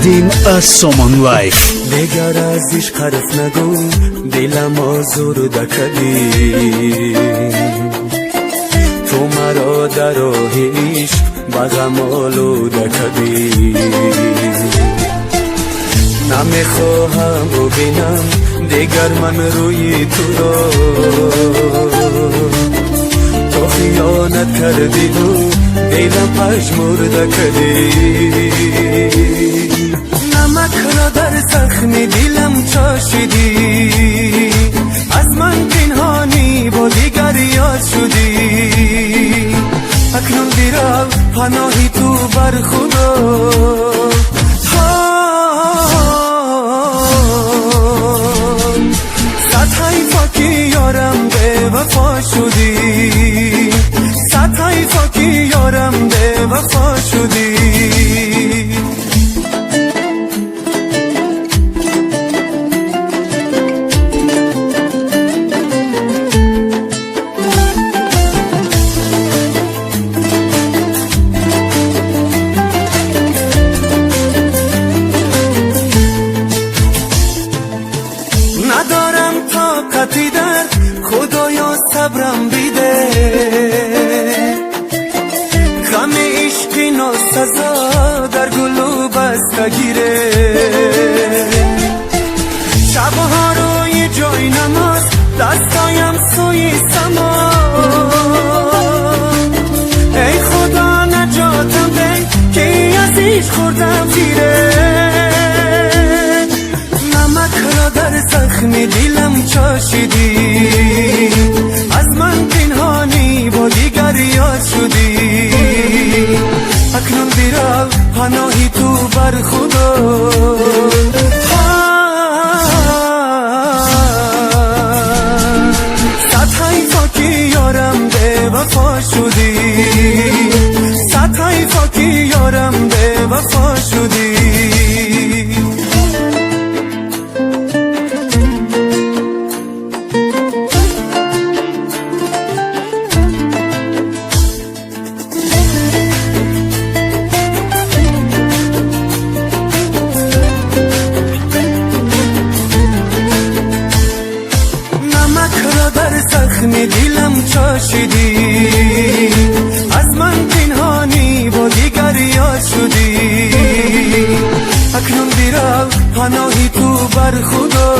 تقدیم از سامان لایف. دیگر از عشق حرف نگو، دلم آزرده کردی. تو مرا در راه عشق به غم آلوده کردی. نمیخواهم ببینم دیگر من روی تو را. تو خیانت کردی و دلم پژمرده کردی. نمک را در زخم دلم چاشیدی. از من پنهانی با دیگر یاد شدی. اکنون دیرم پناهی تو بر خدا. صد حیفا که یارم به وفا شدی. صد حیفا که یارم به وفا شدی. ندارم طاقتی در خدایا صبرم بیده. غم عشقی ناسزا در گلو بستگیره. شبها روی جای نماز دستایم سوی سما. ای خدا نجاتم ده که از عشق خوردم تیره. در زخم دلم چاشیدی. از من پنهانی با دیگر یاد شدی. اکنون بیرم پناهی تو بر خدا. صد حیفا که یارم به وفا شدی. صد حیفا که یارم به وفا شدی. در زخم دلم چاشیدی. از من پنهانی با دیگر یاد شدی. اکنون بیرم پناهی تو بر خدا.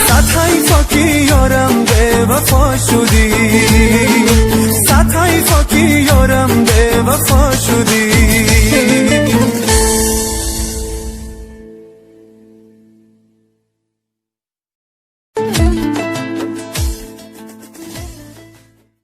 صد حیفا که یارم به وفا شدی. صد حیفا که یارم به وفا شدی.